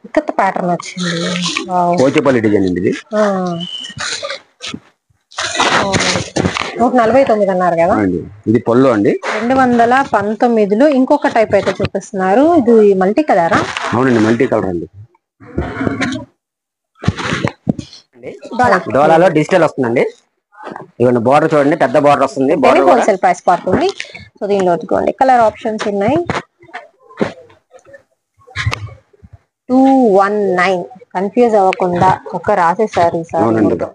Ikat pattern వచ్చింది. Pochampally design అండి ఇది. 149 అన్నారు కదా. ఇది పళ్ళు అండి. 219లో ఇంకొక టైప్ అయితే చూపిస్తున్నారు. ఇది మల్టీ కలరా? అవునండి, మల్టీ కలర్ అండి. డోలాలో డిజిటల్ వస్తుందండి. ఇవన్నీ బోర్డర్ చూడండి, పెద్ద బోర్డర్ వస్తుంది. హోల్సేల్ ప్రైస్ పడుతుంది. సో దీనిలో కలర్ ఆప్షన్స్ ఉన్నాయి. 219 కన్ఫ్యూజ్ అవ్వకుండా ఒక రాసేసారు ఈసారి.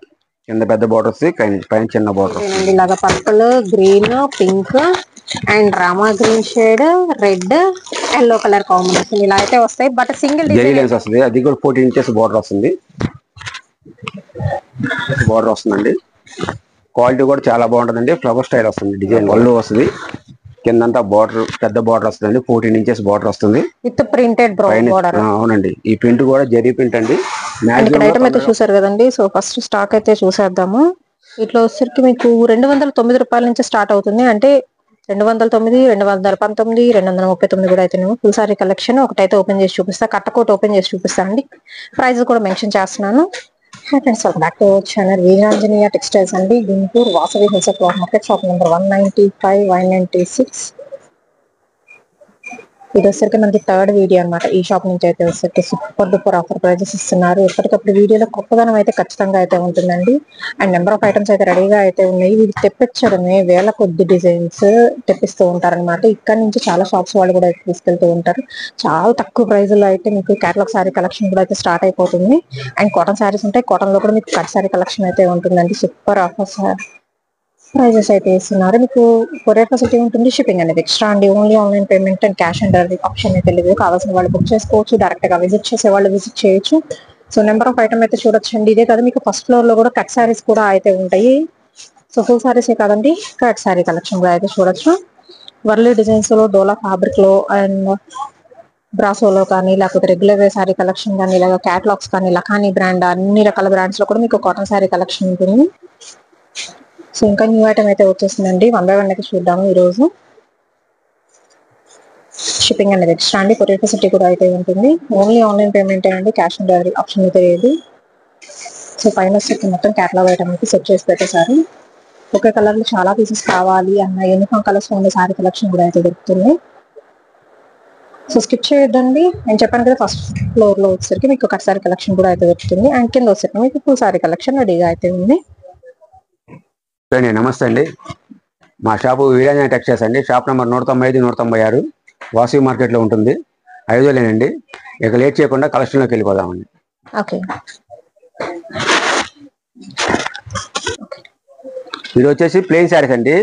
కింద పెద్ద బోర్డర్ వస్తుంది, పైన చిన్న బోర్డర్. ఇలాగా purple, green, pink and Rama green shade, red, yellow colour combination ఇలా అయితే వస్తాయి. బట్ సింగిల్ డిజైన్ వస్తుంది. అది కూడా 14 ఇంచెస్ బోర్డర్ వస్తుంది. బోర్డర్ వస్తుందండి. క్వాలిటీ కూడా చాలా బాగుంటుందండి. ఫ్లవర్ స్టైల్ వస్తుంది. డిజైన్ పళ్ళు వస్తుంది. కిందంతా బోర్డర్ పెద్ద బోర్డర్ వస్తుందండి. 14 ఇంచెస్ బోర్డర్ వస్తుంది విత్ ప్రింటెడ్ బోర్డర్. అవునండి, ఈ ప్రింట్ కూడా జరీ ప్రింట్ అండి. ఇక్కడ ఐటమ్ అయితే చూసారు కదండి. సో ఫస్ట్ స్టాక్ అయితే చూసేద్దాము. ఇట్లా వచ్చేసరికి మీకు 209 రూపాయల నుంచి స్టార్ట్ అవుతుంది. అంటే 209, 219, 239 కూడా అయితే ఫుల్ సారీ కలెక్షన్ ఒకటైతే ఓపెన్ చేసి చూపిస్తా. కట్టకోట్ ఓపెన్ చేసి చూపిస్తానండి. ప్రైస్ కూడా మెన్షన్ చేస్తున్నాను. Friends, welcome back to our channel Veeranjaneya textiles అండి. Guntur Vasavi wholesale cloth market, shop number 195, 196. ఇది వచ్చరికి మనకి థర్డ్ వీడియో అనమాట. ఈ షాప్ నుంచి అయితే వచ్చరికి సూపర్ డూపర్ ఆఫర్ ప్రైజెస్ ఇస్తున్నారు. ఎప్పటికప్పుడు వీడియోలో కొత్తదనం అయితే ఖచ్చితంగా అయితే ఉంటుందండి. అండ్ నెంబర్ ఆఫ్ ఐటమ్స్ అయితే రెడీగా అయితే ఉన్నాయి. వీటి తెప్పించడమే వేల కొద్ది డిజైన్స్ తెప్పిస్తూ ఉంటారనమాట. ఇక్కడ నుంచి చాలా షాప్స్ వాళ్ళు కూడా తీసుకెళ్తూ ఉంటారు. చాలా తక్కువ ప్రైస్ లో అయితే మీకు కేటలాగ్ శారీ కలెక్షన్ కూడా అయితే స్టార్ట్ అయిపోతుంది. అండ్ కాటన్ శారీస్ ఉంటాయి. కాటన్ లో కూడా మీకు కట్ శారీ కలెక్షన్ అయితే ఉంటుందండి. సూపర్ ఆఫర్స్ ప్రైజెస్ అయితే ఇస్తున్నారు. మీకు కొరియర్ ఫెసిలిటీ ఉంటుంది. షిప్పింగ్ అనేది ఎక్స్ట్రా అండి. Only online payment and cash on delivery option అయితే లేదు. కావాల్సిన వాళ్ళు బుక్ చేసుకోవచ్చు. డైరెక్ట్ గా విజిట్ చేసే వాళ్ళు విజిట్ చేయొచ్చు. సో నెంబర్ ఆఫ్ ఐటమ్ అయితే చూడొచ్చండి. ఇదే కదా మీకు ఫస్ట్ ఫ్లోర్ లో కూడా కట్ శారీస్ కూడా అయితే ఉంటాయి. సో ఫుల్ శారీసే కాదండి, కట్ శారీ కలెక్షన్ కూడా అయితే చూడొచ్చు. వర్లీ డిజైన్స్ లో, డోలా ఫ్యాబ్రిక్ లో అండ్ బ్రాసోలో కానీ, లేకపోతే రెగ్యులర్ వే శారీ కలెక్షన్ కానీ, ఇలాగ క్యాటలాగ్స్ కానీ, లఖానీ బ్రాండ్ అన్ని రకాల బ్రాండ్స్ లో కూడా మీకు కాటన్ శారీ కలెక్షన్ ఉంటుంది. సో ఇంకా న్యూ ఐటమ్ అయితే వచ్చేసిందండి. 1 by 1 అయితే చూద్దాము ఈ రోజు. షిప్పింగ్ అనేది ఎక్స్ట్రా అండి. కొరియర్ ఫెసిలిటీ కూడా అయితే ఉంటుంది. ఓన్లీ ఆన్లైన్ పేమెంట్ అండి, క్యాష్ ఆన్ డెలివరీ ఆప్షన్ అయితే లేదు. సో పైన సెట్ మొత్తం క్యాటలాగ్ ఐటమ్ అయితే సెట్ చేసి పెట్టేశారు. ఒకే కలర్ లో చాలా పీసెస్ కావాలి అన్న యూనిఫామ్ కలర్స్ లో ఉండే శారీ కలెక్షన్ కూడా అయితే దొరుకుతుంది. సో స్కిప్ చేయొద్దండి. నేను చెప్పాను కదా, ఫస్ట్ ఫ్లోర్ లో వచ్చేసరికి మీకు కట్ శారీ కలెక్షన్ కూడా అయితే దొరుకుతుంది. అండ్ కింద వచ్చేసరికి మీకు ఫుల్ శారీ కలెక్షన్ రెడీగా అయితే ఉంది. నమస్తే అండి. మా షాపు వీరాంజనేయ టెక్స్టైల్స్ అండి. షాప్ నెంబర్ 195, 196 వాసవి మార్కెట్ లో ఉంటుంది. 5,000 ఇక లేట్ చేయకుండా కలెక్షన్ లోకి వెళ్ళిపోదామండి. ఇది వచ్చేసి ప్లెయిన్ శారీస్ అండి.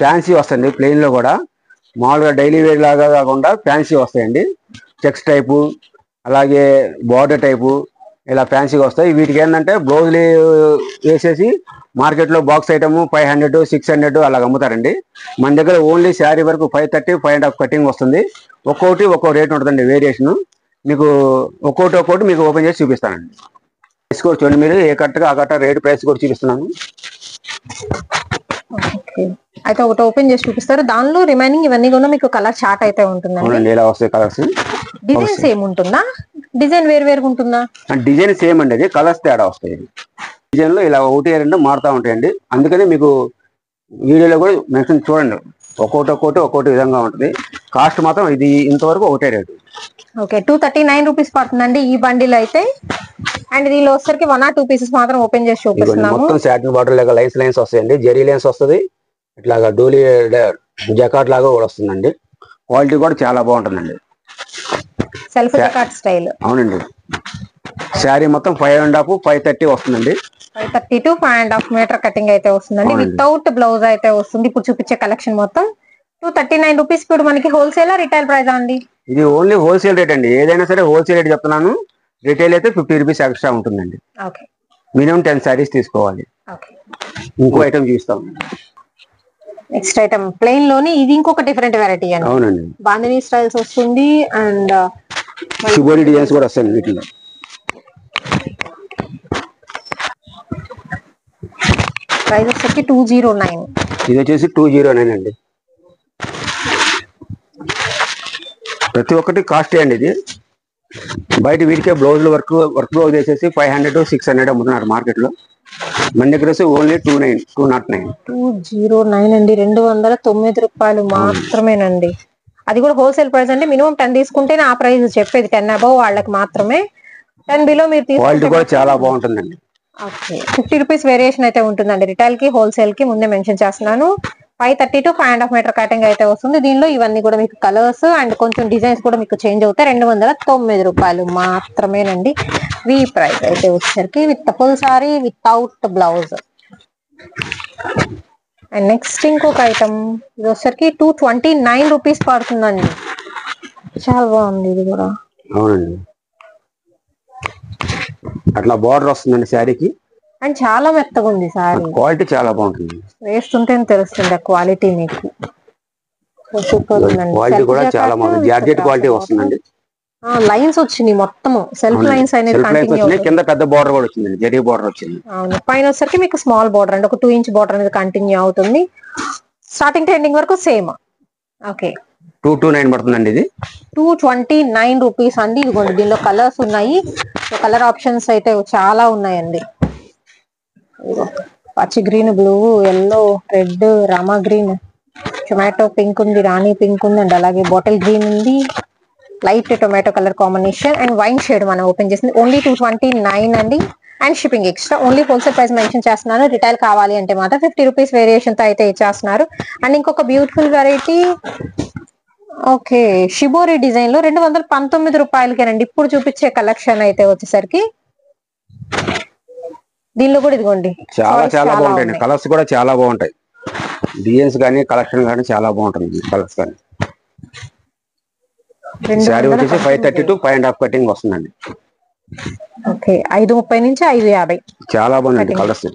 ఫ్యాన్సీ వస్తుంది. ప్లెయిన్ లో కూడా మామూలుగా డైలీ వేర్ లాగా కాకుండా ఫ్యాన్సీ వస్తాయండి. చెక్స్ టైపు, అలాగే బార్డర్ టైపు, ఇలా ఫ్యాన్సీగా వస్తాయి. వీటికి ఏంటంటే బ్లౌజులు వేసేసి మార్కెట్లో బాక్స్ ఐటమ్ 500, 600 అలాగ అమ్ముతారండి. మన దగ్గర ఓన్లీ శారీ వరకు 530, 5.5 కటింగ్ వస్తుంది. ఒక్కొక్కటి ఒక్కో రేట్ ఉంటుందండి, వేరియేషన్. మీకు ఒక్కొక్కటి మీకు ఓపెన్ చేసి చూపిస్తానండి. ప్రైస్ కూడా చూడండి, మీరు ఏ కట్టగా ఆ కట్ట రేట్ ప్రైస్ కూడా చూపిస్తున్నాను. అయితే ఒకటి ఓపెన్ చేసి చూపిస్తారు. దానిలో రిమైనింగ్ ఇవన్నీ కూడా మీకు కలర్ చార్ట్ అయితే ఉంటుందండి. ఇలా వస్తాయి కలర్స్. డిజైన్ సేమ్ ఉంటుందా? డిజైన్ వేరుగా ఉంటుందా? డిజైన్ సేమ్ అండి, అది కలర్స్ తేడా వస్తాయి. డిజైన్ లో ఇలా 1, 2 మారుతూ ఉంటాయండి. అందుకని మీకు వీడియోలో కూడా మెన్షన్ చూడండి. ఒక్కొక్కటి విధంగా ఉంటుంది. కాస్ట్ మాత్రం ఇది ఇంతవరకు ఒకటే రేటు. ఓకే, 239 రూపీస్ పడుతుందండి ఈ బండిల్ అయితే. అండ్ దీనిలో వచ్చేసరికి 1 or 2 పీసెస్ మాత్రం ఓపెన్ చేసి చూపిస్తున్నాము. మొత్తం సాటిన్ బార్డర్ లాగా లైన్స్ వస్తాయండి. జెరీ లైన్స్ వస్తుంది. ఇట్లాగా డోలీ జకాట్ లాగా కూడా వస్తుందండి. క్వాలిటీ కూడా చాలా బాగుంటుందండి. Self jacquard style. అవునండి. శారీ మొత్తం 5.5, 530 వస్తుందండి. 530 to 5.5 మీటర్ కటింగ్ అయితే వస్తుందండి. వితౌట్ బ్లౌజ్ అయితే వస్తుంది. ఇప్పుడు చూపించే కలెక్షన్ మొత్తం 239 రూపీస్. ఇప్పుడు మనకి హోల్సేల్ రిటైల్ ప్రైస్ అండి? ఇది ఓన్లీ హోల్సేల్ రేట్ అండి. ఏదైనా సరే హోల్సేల్ రేట్ చెప్తున్నాను. రిటైల్ అయితే 50 రూపీస్ ఎక్స్ట్రా ఉంటుందండి. మినిమం 10 శారీస్ తీసుకోవాలి. ఇంకో ఐటమ్ చూస్తాం. నెక్స్ట్ ఐటమ్ ప్లెయిన్ లోని ఇది ఇంకొక డిఫరెంట్ వెరైటీ అండి. అవునండి, బాందిని స్టైల్స్ వస్తుంది. అండ్ షిబోరి డిజైన్స్ కూడా వస్తాయి వీటిలో. ప్రైస్ వచ్చేసి 209. ఇది వచ్చేసి 209 అండి. ప్రతి ఒక్కటి కాస్ట్ అండి. ఇది బయట వీటికే బ్లౌజులు వర్క్ బ్లౌజ్ వేసేసి 500 600 అమ్ముతున్నారు మార్కెట్ లో. మన దగ్గర ఓన్లీ 209 అండి, 209 రూపాయలు మాత్రమేనండి. అది కూడా హోల్సేల్ ప్రైస్ అండి. మినిమం 10 తీసుకుంటేనే ఆ ప్రైస్ చెప్పేది. 10 అబౌవ్ వాళ్ళకి మాత్రమే. 10 బిలో మీరు క్వాలిటీ కూడా చాలా బాగుంటుందండి. ఓకే, 50 రూపీస్ వేరియేషన్ అయితే ఉంటుందండి. రిటైల్ కి హోల్సేల్ కి ముందే మెన్షన్ చేస్తున్నాను. 530 to 5.5 మీటర్ కటింగ్ అయితే వస్తుంది. దీనిలో ఇవన్నీ కూడా మీకు కలర్స్ అండ్ కొంచెం డిజైన్స్ కూడా మీకు చేంజ్ అవుతాయి. 209 రూపాయలు మాత్రమేనండి. ఈ ప్రైస్ అయితే వచ్చేసరికి with full sorry without blouse. And next ఇంకొక ఐటమ్ ఇది వచ్చేసరికి 229 రూపీస్ పడుతుందండి. చాలా బాగుంది ఇది కూడా. అవునండి, అట్లా బార్డర్ వస్తుందండి శారీకి. అండ్ చాలా మెత్తగా ఉంది సారీ. క్వాలిటీ చాలా బాగుంటుంది. వేస్తుంటే తెలుస్తుంది ఆ క్వాలిటీ మీకు. క్వాలిటీ కూడా చాలా బాగుంది. జార్జెట్ క్వాలిటీ వస్తుందండి. లైన్స్ వచ్చినాయి మొత్తం. సెల్ఫ్ లైన్స్ అనేది కంటిన్యూ. కింద పెద్ద బార్డర్ కూడా వచ్చింది, జరీ బార్డర్ వచ్చింది. అవును, పైన వచ్చరికి మీకు స్మాల్ బార్డర్ అండి, ఒక 2 ఇంచ్ బార్డర్ అనేది కంటిన్యూ అవుతుంది. స్టార్టింగ్ టు ఎండింగ్ వరకు సేమ్. ఓకే, 229 పడుతుందండి. ఇది 229 రూపీస్ అండి. ఇదిగోండి, దీనిలో కలర్స్ ఉన్నాయి. కలర్ ఆప్షన్స్ అయితే చాలా ఉన్నాయండి. పచ్చి green, blue, yellow, red, Rama green, tomato pink ఉంది, రాణి పింక్ ఉంది అండ్ అలాగే బాటిల్ గ్రీన్ ఉంది, light tomato colour combination and wine shade మనం ఓపెన్ చేసింది. ఓన్లీ 229 అండి. And shipping extra. Only wholesale price mention చేస్తున్నాను. రిటైల్ కావాలి అంటే మాత్రం 50 రూపీస్ వేరియేషన్ తో అయితే ఇచ్చేస్తున్నారు. అండ్ ఇంకొక beautiful variety, okay, shibori design లో 219 రూపాయలకేనండి. ఇప్పుడు చూపించే కలెక్షన్ అయితే వచ్చేసరికి దీనిలో కూడా ఇదిగోండి చాలా బాగుంటాయి. కలర్స్ కూడా చాలా బాగుంటాయి. డిజైన్స్ కానీ కలెక్షన్ కానీ చాలా బాగుంటుంది. కలర్స్ కానీ శారీ వచ్చేసి 530 to 5.5 కటింగ్ వస్తుందండి. ఓకే, 530 నుంచి 550. చాలా బాగుంది colours.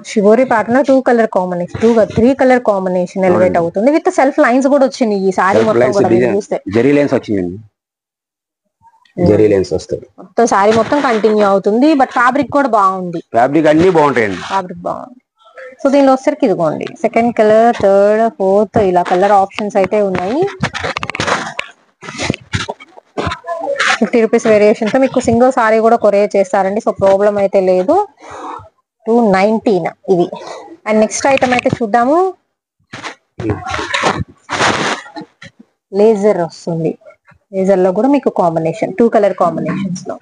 Shibori pattern 2 colour combination, 3 colour combination elevate అవుతుంది. విత్ సెల్ఫ్ లైన్స్ కూడా వచ్చినాయి. ఈ సారీ మొత్తం కూడా చూస్తే జరీ లైన్స్ వచ్చిందండి. జరీ లైన్స్ వస్తాయి. మొత్తం సారీ మొత్తం కంటిన్యూ అవుతుంది. బట్ ఫ్యాబ్రిక్ కూడా బాగుంది. ఫ్యాబ్రిక్ అన్ని బాగుంటాయండి. ఫ్యాబ్రిక్ బాగుంది. సో దీనిలో వచ్చరికి ఇదిగోండి, సెకండ్ కలర్, థర్డ్, ఫోర్త్ ఇలా కలర్ ఆప్షన్స్ అయితే ఉన్నాయి. 50 రూపీస్ వేరియేషన్ తో మీకు సింగిల్ సారీ కూడా కొరియర్ చేస్తారండి. సో ప్రాబ్లం అయితే లేదు. 219 ఇది. అండ్ నెక్స్ట్ ఐటమ్ అయితే చూద్దాము. లేజర్ వస్తుంది. లేజర్ లో కూడా మీకు కాంబినేషన్ 2 కలర్ కాంబినేషన్స్ లో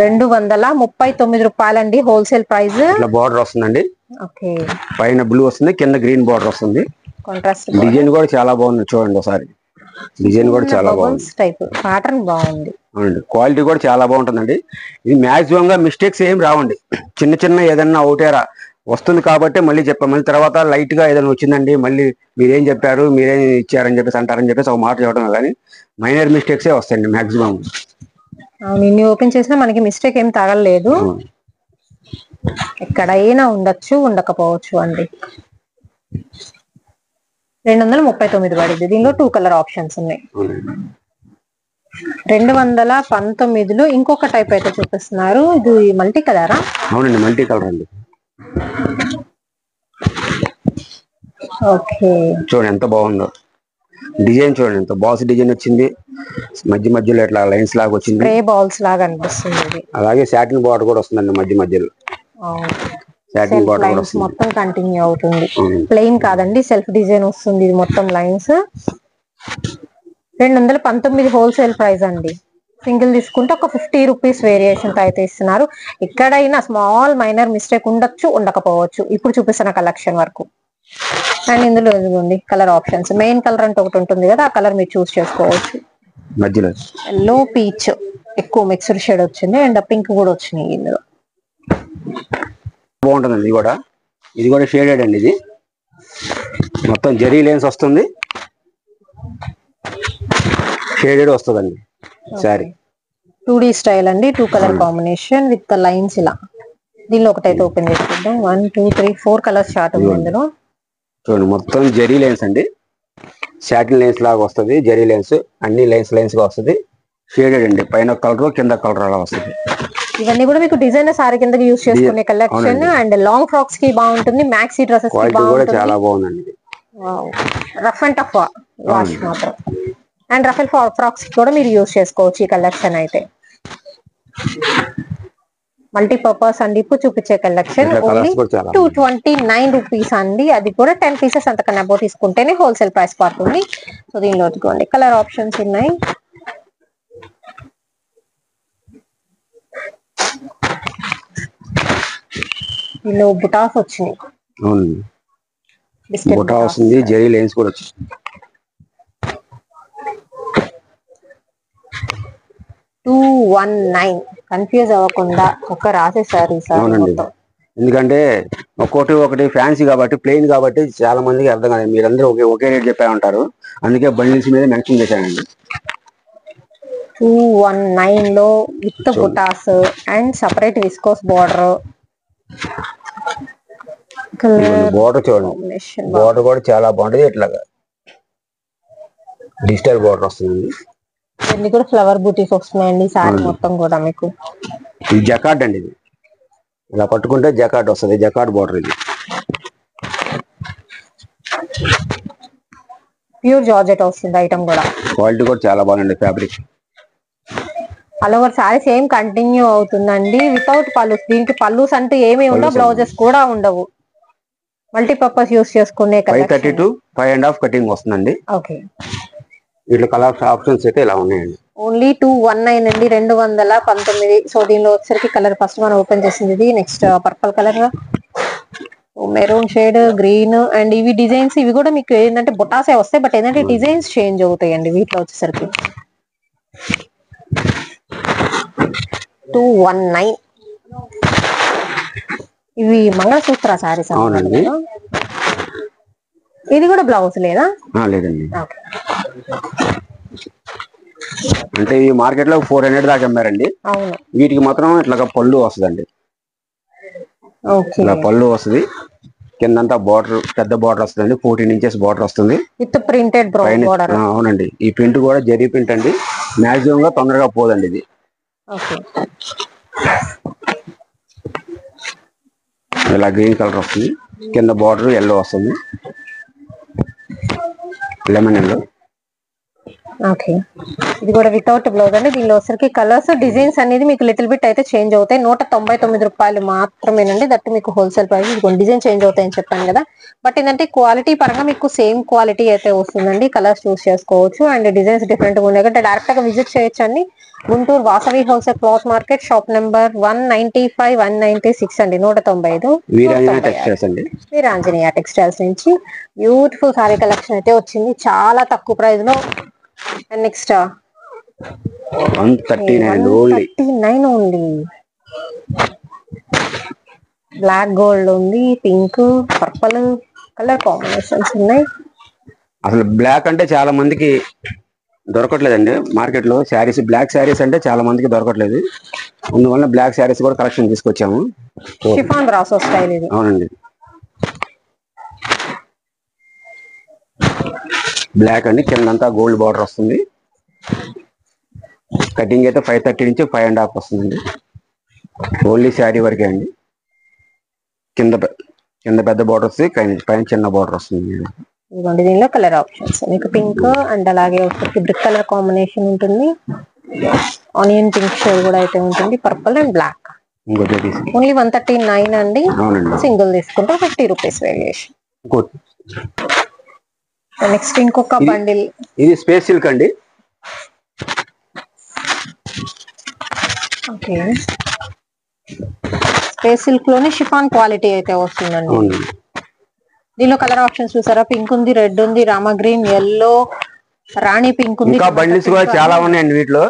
239 రూపాయలండి హోల్సేల్ ప్రైస్. బార్డర్ వస్తుందండి. ఓకే, పైన బ్లూ వస్తుంది, కింద గ్రీన్ బార్డర్ వస్తుంది. కాంట్రాస్ట్ డిజైన్ కూడా చాలా బాగుంది. చూడండి ఒకసారి, డిజైన్ కూడా చాలా బాగుంది. టైప్ ప్యాటర్న్ బాగుంది. అవునండి, క్వాలిటీ కూడా చాలా బాగుంటుందండి. ఇది మాక్సిమం గా మిస్టేక్స్ ఏం రావండి. చిన్న ఏదన్నా ఒకటేరా వస్తుంది కాబట్టి మళ్ళీ చెప్పాం. మళ్ళీ తర్వాత లైట్ గా ఏదైనా వచ్చిందండి, మళ్ళీ మీరేం చెప్పారు, మీరేం ఇచ్చారని చెప్పేసి అంటారని చెప్పేసి ఒక మాట చెప్పడం. కానీ మైనర్ మిస్టేక్సే వస్తాయండి మాక్సిమం. ఇన్ని ఓపెన్ చేసినా మనకి మిస్టేక్ ఏం తగలలేదు. ఎక్కడైనా ఉండొచ్చు, ఉండకపోవచ్చు అండి. 239 పడింది. దీనిలో 2 కలర్ ఆప్షన్స్ ఉన్నాయి. 219లో ఇంకొక టైప్ అయితే చూపిస్తున్నారు. ఇది మల్టీ కలరా? అవునండి, మల్టీ కలర్ అండి. ఓకే, చూడండి ఎంత బాగుందో డిజైన్. చూడండి ఎంత బాస్ డిజైన్ వచ్చింది. మధ్యలో ఇట్లా లైన్స్ లాగా వచ్చింది, స్ప్రే బాల్స్ లాగా అనిపిస్తుంది. అలాగే సాటిన్ బార్డర్ కూడా వస్తుందండి మధ్యలో. సాటిన్ బార్డర్ కూడా వస్తుంది. మొత్తం కంటిన్యూ అవుతుంది. ప్లెయిన్ కాదండి, సెల్ఫ్ డిజైన్ వస్తుంది. ఇది మొత్తం లైన్స్. 219 హోల్సేల్ ప్రైస్ అండి. సింగిల్ తీసుకుంటే ఒక 50 రూపీస్ వేరియేషన్ తో అయితే ఇస్తున్నారు. ఎక్కడైనా స్మాల్ మైనర్ మిస్టేక్ ఉండొచ్చు, ఉండకపోవచ్చు. ఇప్పుడు చూపిస్తున్న కలెక్షన్ వరకు. అండ్ ఇందులో ఇదిగోండి కలర్ ఆప్షన్స్. మెయిన్ కలర్ అంటే ఒకటి ఉంటుంది కదా, ఆ కలర్ మీరు చూస్ చేసుకోవచ్చు. మధ్యలో ఎల్లో, పీచ్ ఎక్కువ మిక్స్డ్ షేడ్ వచ్చింది. అండ్ పింక్ కూడా వచ్చినాయి ఇందులో. బాగుంటుందండి. ఇది కూడా షేడెడ్ అండి. ఇది మొత్తం జరీ లైన్స్ వస్తుంది, షేడెడ్ వస్తుందండి సారీ. 2D స్టైల్ అండి. 2 కలర్ కాంబినేషన్ విత్ లైన్స్ ఇలా. దీనిలో ఒకటైతే ఓపెన్ చేసి చూద్దాం. 1 2 3 4 కలర్స్ షార్ట్ ఉంది ఇందులో. చూడండి మొత్తం జరీ లైన్స్ అండి. సాటిన్ లైన్స్ లాగా వస్తుంది. జరీ లైన్స్ అన్ని లైన్స్ గా వస్తుంది. షేడెడ్ అండి. పైన కలర్, కింద కలర్ అలా వస్తుంది. ఇవన్నీ కూడా మీకు డిజైనర్ సారీ కిందకి యూస్ చేసుకునే కలెక్షన్. అండ్ లాంగ్ ఫ్రాక్స్ కి బాగుంటుంది, మ్యాక్సీ డ్రెస్సెస్ కి బాగుంటుంది. చాలా బాగుందండి. రఫ్ అండ్ టఫ్ వాష్ మాత్రం. అండ్ రఫెల్ ఫ్రాక్స్ కూడా మీరు యూజ్ చేసుకోవచ్చు ఈ కలెక్షన్ అయితే. మల్టీపర్పస్ అండి ఇప్పుడు చూపించే కలెక్షన్ ఓన్లీ 229 రూపీస్ అండి. అది కూడా 10 పీసెస్ అంతకన్నా అబౌ తీసుకుంటేనే హోల్సేల్ ప్రైస్ పడుతుంది. సో దీనిలో చూడండి కలర్ ఆప్షన్స్ ఉన్నాయి. దీనిలో బుటాస్ వచ్చినాయి. బుటా వస్తుంది, జెరీ లైన్స్ కూడా వచ్చింది. 219 కన్ఫ్యూజ్ అవ్వకుండా ఒక రాసేసారు ఈసారి. ఎందుకంటే ఒకటి ఫ్యాన్సీ కాబట్టి, ప్లెయిన్ కాబట్టి చాలా మందికి అర్థం కాదు. మీరందరూ ఒకే రేట్ చెప్పా ఉంటారు, అందుకే బండిల్స్ మీద మెన్షన్ చేశానండి. 219 లో విత్ బుటాస్ and separate viscose border. Border చూడండి, బార్డర్ కూడా చాలా బాగుంటుంది. ఇట్లాగా డిజిటల్ బార్డర్ వస్తుంది. ఇవన్నీ కూడా ఫ్లవర్ బూటీస్ వస్తున్నాయండి సారీ మొత్తం కూడా మీకు. ఇది జకార్డ్ అండి, ఇది ఇలా పట్టుకుంటే జకార్డ్ వస్తుంది, జకార్డ్ బార్డర్. ఇది ప్యూర్ జార్జెట్ వస్తుంది ఐటమ్ కూడా. క్వాలిటీ కూడా చాలా బాగుంది fabric. All over sorry same continue అవుతుందండి వితౌట్ పల్లూస్. దీనికి పల్లూస్ అంటూ ఏమీ ఉండవు, బ్లౌజెస్ కూడా ఉండవు. మల్టీపర్పస్ యూస్ చేసుకునే 530 to 5.5 కటింగ్ వస్తుందండి. ఓకే, వీటిలో కలర్ ఆప్షన్స్ అయితే ఇలా ఉన్నాయండి. ఓన్లీ 219 అండి, 219. సో దీనిలో వచ్చేసరికి కలర్ ఫస్ట్ మనం ఓపెన్ చేసింది ఇది. Next purple colour, maroon shade, green and ఇవి డిజైన్స్. ఇవి కూడా మీకు ఏంటంటే బుటాసే వస్తాయి, బట్ ఏంటంటే డిజైన్స్ చేంజ్ అవుతాయండి వీటిలో వచ్చేసరికి. 219. ఇవి మంగళసూత్ర సారీస్. అవునండి. ఇది కూడా బ్లౌజ్ లేదా? లేదండి. అంటే ఈ మార్కెట్ లో 400 దాకా అమ్మారండి. అవును. వీటికి మాత్రం ఇట్లా పళ్ళు వస్తుందండి. ఇలా పళ్ళు వస్తుంది, కిందంతా బార్డర్ పెద్ద బార్డర్ వస్తుందండి. 14 inches బార్డర్ వస్తుంది విత్ ప్రింటెడ్ బార్డర్. అవునండి. ఈ ప్రింట్ కూడా జరీ ప్రింట్ అండి, మాక్సిమం గా తొందరగా పోదండి ఇది. ఇలా గ్రీన్ కలర్ వస్తుంది, కింద బార్డర్ ఎల్లో వస్తుంది, లెమన్ ఎల్లో. ఓకే, ఇది కూడా వితౌట్ బ్లౌజ్ అండి. దీనిలో వచ్చరికి కలర్స్ డిజైన్స్ అనేది మీకు లిటిల్ బిట్ అయితే చేంజ్ అవుతాయి. 199 రూపాయలు మాత్రమేనండి. దట్టు మీకు హోల్సేల్ ప్రైస్. డిజైన్ చేంజ్ అవుతాయని చెప్పాను కదా, బట్ ఏంటంటే క్వాలిటీ పరంగా మీకు సేమ్ క్వాలిటీ అయితే వస్తుందండి. కలర్స్ చూస్ చేసుకోవచ్చు అండ్ డిజైన్స్ డిఫరెంట్ గా ఉన్నాయి కాబట్టి డైరెక్ట్ గా విజిట్ చేయొచ్చు అండి. Guntur Vasavi wholesale cloth market, shop number 195, 196 అండి, 195. వీరాంజనేయ టెక్స్టైల్స్ నుంచి బ్యూటిఫుల్ సారీ కలెక్షన్ అయితే వచ్చింది చాలా తక్కువ ప్రైస్ లో. And next 139 only. Black gold ఉంది, పింక్, పర్పుల్ కలర్ కాంబినేషన్స్ ఉన్నాయి. అసలు బ్లాక్ అంటే చాలా మందికి దొరకట్లేదండి మార్కెట్ లో. శారీస్, బ్లాక్ శారీస్ అంటే చాలా మందికి దొరకట్లేదు. అందువల్ల బ్లాక్ శారీస్ కూడా కలెక్షన్ తీసుకొచ్చాము. షిఫాన్ బ్రాసో స్టైల్ ఇది. అవునండి. బ్లాక్ అండి, కిందంతా గోల్డ్ బార్డర్ వస్తుంది. కటింగ్ అయితే 530 నుంచి 5.5 వస్తుందండి. ఓన్లీ శారీ వరకే అండి. కింద పెద్ద బార్డర్ వస్తుంది, పైన చిన్న బార్డర్ వస్తుంది. ఇదిగోండి దీనిలో కలర్ ఆప్షన్స్ మీకు పింక్ అండ్ అలాగే వచ్చేసి బ్రిక్ కలర్ కాంబినేషన్ ఉంటుంది. ఆనియన్ పింక్ షేడ్ కూడా అయితే ఉంటుంది. Purple and black. ఓన్లీ 139 అండి. సింగిల్ తీసుకుంటే 50 రూపీస్ వేరియేషన్. నెక్స్ట్ ఇంకొక బండిల్, ఇది స్పేస్ సిల్క్ అండి. ఓకే, స్పేస్ సిల్క్ లోనే షిఫాన్ క్వాలిటీ అయితే వస్తుందండి. దీనిలో కలర్ ఆప్షన్స్ చూసారా? పింక్ ఉంది, రెడ్ ఉంది, రామా గ్రీన్, ఎల్లో, రాణి పింక్ ఉంది. ఇంకా బండిల్స్ కూడా చాలా ఉన్నాయండి వీటిలో.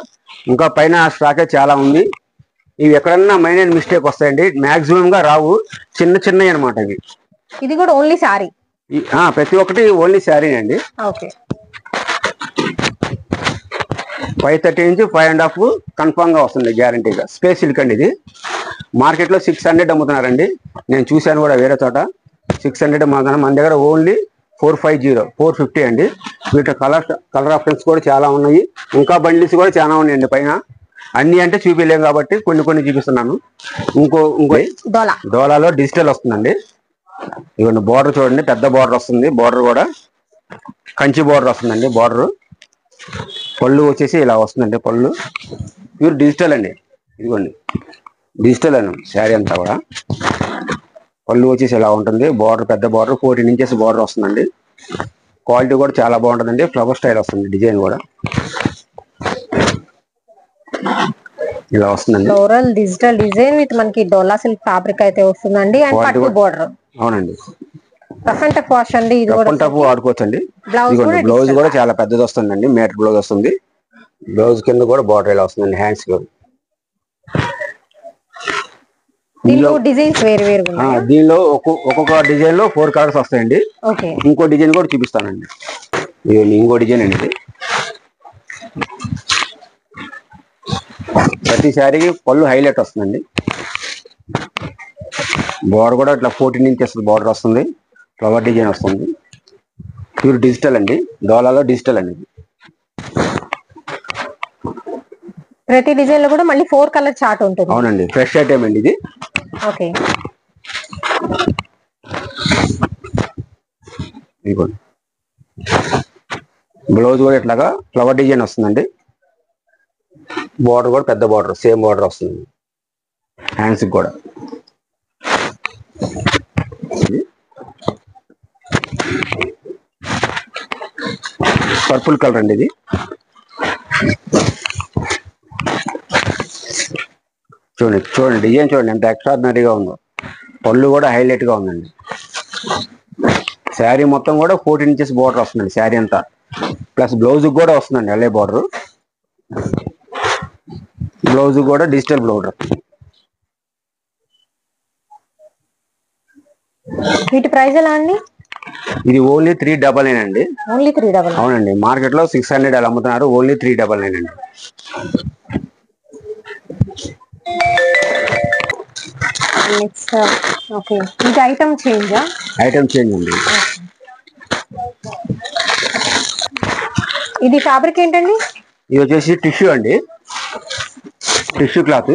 ఇంకా పైన స్టాక్ చాలా ఉంది. ఇవి ఎక్కడన్నా మైనర్ మిస్టేక్ వస్తాయండి, మాక్సిమం గా రావు, చిన్నవి అనమాట ఇవి. ఇది కూడా ఓన్లీ శారీ, ప్రతి ఒక్కటి ఓన్లీ శారీ అండి. ఓకే, 530 నుంచి 5.5 కన్ఫామ్ గా వస్తుంది గ్యారంటీగా. స్పేస్ సిల్క్ అండి. ఇది మార్కెట్ లో 600 అమ్ముతున్నారండి. నేను చూశాను కూడా వేరే చోట 600 అమ్ముతున్నాను. మన దగ్గర ఓన్లీ 450, 450 అండి. వీటి కలర్ ఆప్షన్స్ కూడా చాలా ఉన్నాయి. ఇంకా బండిల్స్ కూడా చాలా ఉన్నాయండి పైన. అన్ని అంటే చూపించలేము కాబట్టి కొన్ని చూపిస్తున్నాను. ఇంకో డోలాలో డిజిటల్ వస్తుందండి. ఇవన్నీ బార్డర్ చూడండి, పెద్ద బార్డర్ వస్తుంది. బార్డర్ కూడా కంచి బార్డర్ వస్తుందండి. బార్డర్ పళ్ళు వచ్చేసి ఇలా వస్తుందండి. పళ్ళు ప్యూర్ డిజిటల్ అండి. ఇదిగోండి డిజిటల్ అని శారీ అంతా కూడా. పళ్ళు వచ్చేసి ఇలా ఉంటుంది. బార్డర్ పెద్ద బార్డర్ 14 ఇంచెస్ బార్డర్ వస్తుందండి. క్వాలిటీ కూడా చాలా బాగుంటుందండి. ఫ్లవర్ స్టైల్ వస్తుంది డిజైన్ కూడా ఇలా వస్తుందండి. ఫ్లోరల్ డిజిటల్ డిజైన్ విత్ మనకి డోలా సిల్క్ ఫ్యాబ్రిక్ అయితే వస్తుందండి. అండ్ పట్టు బోర్డర్. అవునండి. రఫ్ అండ్ టఫ్ వాష్ అండి. ఇది కూడా టఫ్ ఆడుకోవచ్చండి. బ్లౌజ్ కూడా చాలా పెద్దది వస్తుందండి. మీటర్ బ్లౌజ్ వస్తుంది. బ్లౌజ్ కింద కూడా బార్డర్ ఇలా వస్తుందండి. హ్యాండ్స్ దీనిలో డిజైన్స్ వేరు వేరు ఉన్నాయి. దీనిలో ఒక్కొక్క డిజైన్ లో 4 కలర్స్ వస్తాయండి. ఇంకో డిజైన్ కూడా చూపిస్తానండి. ఇంకో డిజైన్ అండి. ప్రతి శారీకి పళ్ళు హైలైట్ వస్తుందండి. బార్డర్ కూడా ఇట్లా 14 ఇంచెస్ బార్డర్ వస్తుంది. ఫ్లవర్ డిజైన్ వస్తుంది. ప్యూర్ డిజిటల్ అండి. డోలాలో డిజిటల్ అండి. ప్రతి డిజైన్ లో కూడా మళ్ళీ 4 కలర్ చార్ట్ ఉంటుంది. అవునండి. ఫ్రెష్ ఐటమ్ అండి ఇది. ఓకే. బ్లౌజ్ కూడా ఇట్లాగా ఫ్లవర్ డిజైన్ వస్తుందండి. బార్డర్ కూడా పెద్ద బార్డర్ సేమ్ బార్డర్ వస్తుంది. హ్యాండ్స్ కూడా పర్పుల్ కలర్ అండి ఇది. చూడండి డిజైన్ చూడండి ఎంత ఎక్స్ట్రాడినరీగా ఉందో. పళ్ళు కూడా హైలైట్ గా ఉందండి. శారీ మొత్తం కూడా 14 ఇంచెస్ బార్డర్ వస్తుందండి. శారీ అంతా ప్లస్ బ్లౌజ్ కూడా వస్తుందండి. అల్లే బార్డర్. బ్లౌజ్ కూడా డిజిటల్ బ్లౌజ్. వీటి ప్రైస్ ఎలా అండి? ఇది ఓన్లీ 399 అండి. ఓన్లీ 399. అవునండి. మార్కెట్ లో 600 అలా అమ్ముతున్నారు. ఓన్లీ 399 అండి. ఓకే. ఇది ఐటమ్ చేంజ్ అండి. ఇది ఫ్యాబ్రిక్ ఏంటండి? ఇది వచ్చేసి టిష్యూ అండి. Tissue cloth.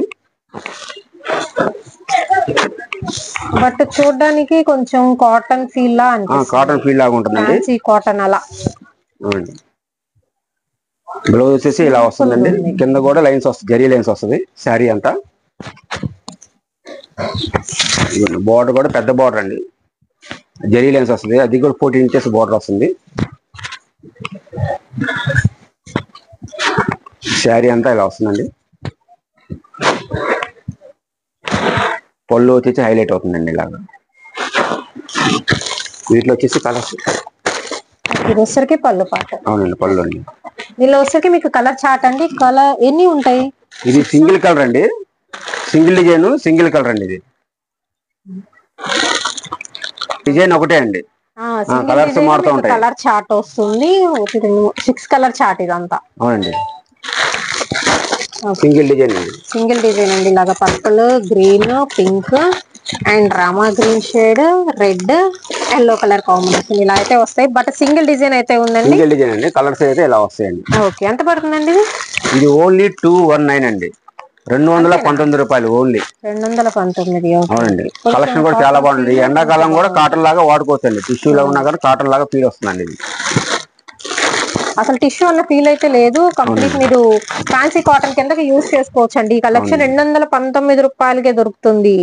బట్ చూడడానికి కొంచెం కాటన్ ఫీల్ లా అనిపిస్తుంది. కాటన్ ఫీల్ లాగా ఉంటుందండి. కాటన్ అలా. బ్లౌజ్ వచ్చేసి ఇలా వస్తుందండి. కింద కూడా లైన్స్ వస్తుంది. జరీ లైన్స్ వస్తుంది శారీ అంతా. బార్డర్ కూడా పెద్ద బార్డర్ అండి. జరీ లైన్స్ వస్తుంది. అది కూడా 14 ఇంచెస్ బార్డర్ వస్తుంది. శారీ అంతా ఇలా వస్తుందండి. పళ్ళు వచ్చేసి హైలైట్ అవుతుందండి ఇలాగా. వీటిలో వచ్చేసి కలర్స్. ఇది వచ్చరికి పళ్ళు పాట. అవునండి. పళ్ళు అండి. దీనిలో వచ్చరికి మీకు కలర్ చార్ట్ అండి. కలర్ ఎన్ని ఉంటాయి? ఇది సింగిల్ కలర్ అండి. సింగిల్ డిజైన్ సింగిల్ కలర్ అండి. ఇది డిజైన్ ఒకటే అండి. కలర్స్ మారుతూ ఉంటాయి. కలర్ చార్ట్ వస్తుంది. 6 కలర్ చార్ట్ ఇదంతా. అవునండి. సింగిల్ డిజైన్ అండి. సింగిల్ డిజైన్ అండి. ఇలాగా purple, green, pink and Rama green shade, red, yellow colour combination ఇలా అయితే వస్తాయి. బట్ సింగిల్ డిజైన్ అయితే ఉందండి. సింగిల్ డిజైన్ అండి. కలర్స్ అయితే ఇలా వస్తాయండి. ఓకే. ఎంత పడుతుందండి ఇది ఓన్లీ 219 అండి. 219 రూపాయలు ఓన్లీ. 219. అవునండి. కలెక్షన్ కూడా చాలా బాగుంటుంది. ఎండాకాలం కూడా కాటన్ లాగా వాడుకోవచ్చండి. టిష్యూ లో ఉన్నా కానీ కాటన్ లాగా ఫీల్ వస్తుందండి. ఇది అసలు టిష్యూ అన్న ఫీల్ అయితే లేదు. కంప్లీట్ మీరు ఫ్యాన్సీ కాటన్ కిందకి యూజ్ చేసుకోవచ్చు అండి. ఈ కలెక్షన్ 219 రూపాయలకే దొరుకుతుంది.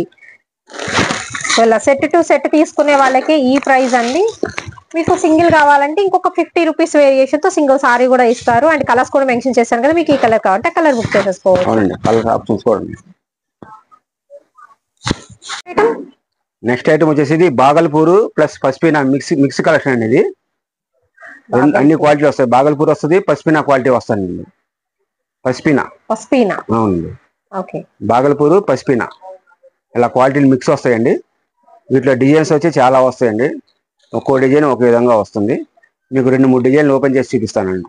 ఇలా సెట్ టు సెట్ తీసుకునే వాళ్ళకి ఈ ప్రైస్ అండి. మీకు సింగిల్ కావాలంటే ఇంకొక 50 రూపీస్ వేరియేషన్ తో సింగిల్ సారీ కూడా ఇస్తారు. అండ్ కలర్స్ కూడా మెన్షన్ చేశాను కదా. మీకు ఈ కలర్ కావాలంటే కలర్ బుక్ చేసేసుకోవచ్చు. నెక్స్ట్ ఐటమ్ వచ్చేసి బాగల్పూర్ ప్లస్ పసిపినా మిక్స్ కలెక్షన్ అండి. ఇది అన్ని క్వాలిటీ వస్తాయి. బాగల్పూర్ వస్తుంది, పసిపినా క్వాలిటీ వస్తుంది. పసిపినా అవునండి. బాగల్పూర్ పసిపినా ఇలా క్వాలిటీలు మిక్స్ వస్తాయండి. వీటిలో డిజైన్స్ వచ్చి చాలా వస్తాయండి. ఒక్కో డిజైన్ ఒక విధంగా వస్తుంది. మీకు 2-3 డిజైన్లు ఓపెన్ చేసి చూపిస్తానండి.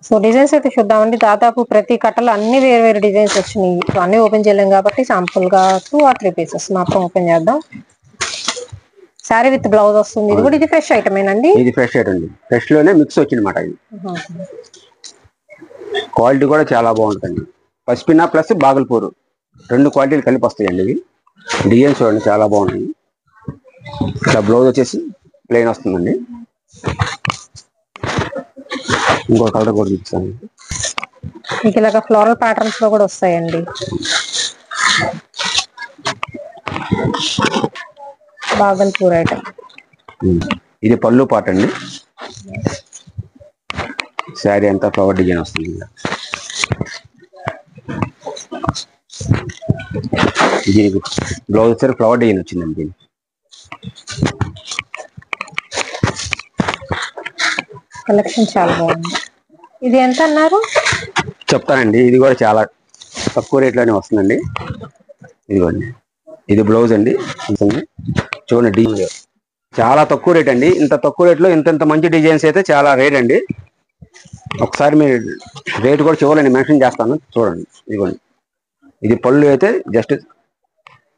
సో డిజైన్స్ అయితే చూద్దామండి. దాదాపు ప్రతి కట్టలో అన్ని వేరు వేరు డిజైన్స్ వచ్చినాయి. అన్ని ఓపెన్ చేయలేం కాబట్టి శాంపుల్ గా 2 or 3 పీసెస్ మాత్రం ఓపెన్ చేద్దాం. శారీ విత్ బ్లౌజ్ వస్తుంది. ఇది కూడా ఇది ఫ్రెష్ ఐటమ్ ఏనండి. ఇది ఫ్రెష్ ఐటమ్ అండి. ఫ్రెష్ లోనే మిక్స్ వచ్చిందన్నమాట. ఇది క్వాలిటీ కూడా చాలా బాగుంటుంది. పసిపినా ప్లస్ బాగల్పూర్ 2 క్వాలిటీలు కలిపి వస్తాయండి. ఇవి డిజైన్స్ చూడండి చాలా బాగుంటుంది. ఇలా బ్లౌజ్ వచ్చేసి ప్లెయిన్ వస్తుందండి. ఇంకో కలర్ కూడా చూపిస్తాను. మీకు ఇలాగ ఫ్లోరల్ ప్యాటర్న్స్ లో కూడా వస్తాయండి. బాగల్పూర్ ఐటమ్. ఇది పళ్ళు పాట అండి. శారీ అంతా ఫ్లవర్ డిజైన్ వస్తుంది. దీనికి బ్లౌజ్ వచ్చారు ఫ్లవర్ డిజైన్ వచ్చిందండి. కలెక్షన్ చాలా బాగుంది. ఇది ఎంత అన్నారు? చెప్తానండి. ఇది కూడా చాలా తక్కువ రేట్లోనే వస్తుందండి. ఇదిగోండి, ఇది బ్లౌజ్ అండి. చూడండి, డిజైన్ చాలా తక్కువ రేట్ అండి. ఇంత తక్కువ రేట్లో ఇంత మంచి డిజైన్స్ అయితే చాలా రేట్ అండి. ఒకసారి మీరు రేట్ కూడా చివరిని మెన్షన్ చేస్తాను, చూడండి. ఇదిగోండి, ఇది పళ్ళు అయితే జస్ట్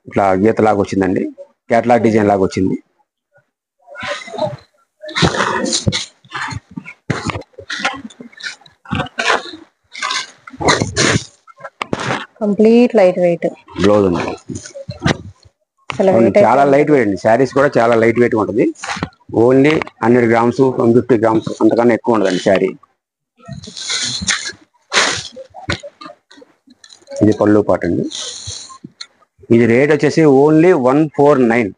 ఇట్లా గీత లాగా వచ్చిందండి. క్యాట్లాగ్ డిజైన్ లాగా వచ్చింది. కంప్లీట్ లైట్ వెయిట్ బ్లౌజ్ ఉంది. చాలా లైట్ వెయిట్ అండి. శారీస్ కూడా చాలా లైట్ వెయిట్ ఉంటుంది. ఓన్లీ 100 గ్రామ్స్ 150 గ్రామ్స్ అంతకన్నా ఎక్కువ ఉండదండి శారీ. ఇది పళ్ళు పాట అండి. ఇది రేట్ వచ్చేసి ఓన్లీ 149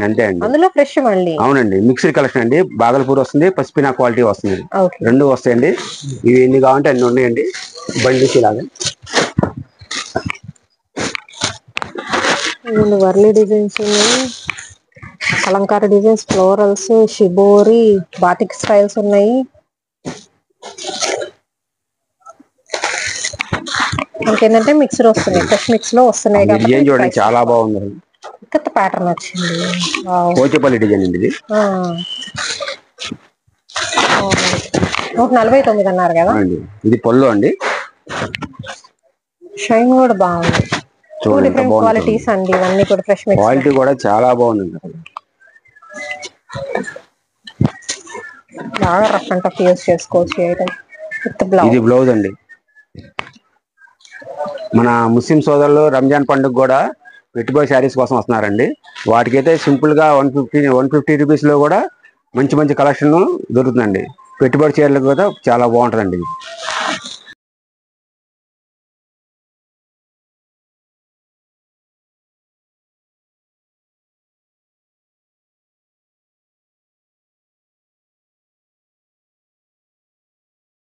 అంతే అండి. అందులో ఫ్రెష్ మళ్ళీ. అవునండి, మిక్స్డ్ కలెక్షన్ అండి. బాగల్పూర్ వస్తుంది, పసిపినా క్వాలిటీ వస్తుంది, రెండు వస్తాయండి. ఇవి ఎన్ని కావాలంటే అన్ని ఉన్నాయండి. బండికి లాగా వర్లీ డిజైన్స్ ఉన్నాయి, అలంకార designs, florals, shibori, batik styles ఉన్నాయి. ఇంకేంటంటే మిక్స్డ్ వస్తున్నాయి, ఫ్రెష్ మిక్స్ లో వస్తున్నాయి. డిజైన్ చూడండి, చాలా బాగుంది. కొత్త ప్యాటర్న్ వచ్చింది. పోచపల్లి డిజైన్ అండి. ఇది 149 అన్నారు కదా. ఇది పళ్ళు అండి. షైన్ కూడా బాగుంది. టూ డిఫరెంట్ క్వాలిటీస్ అండి ఇవన్నీ కూడా. ఫ్రెష్ మిక్స్ క్వాలిటీ కూడా చాలా బాగుంది. బాగా రఫ్ అండ్ టఫ్ యూజ్ చేసుకోవచ్చు. ఇది బ్లౌజ్ అండి. మన ముస్లిం సోదరులు రంజాన్ పండుగ కూడా పెట్టుబడి శారీస్ కోసం వస్తున్నారండి. వాటికైతే సింపుల్ గా 150 రూపీస్ లో కూడా మంచి కలెక్షన్ దొరుకుతుందండి. పెట్టుబడి చీరలకు కూడా చాలా బాగుంటుందండి.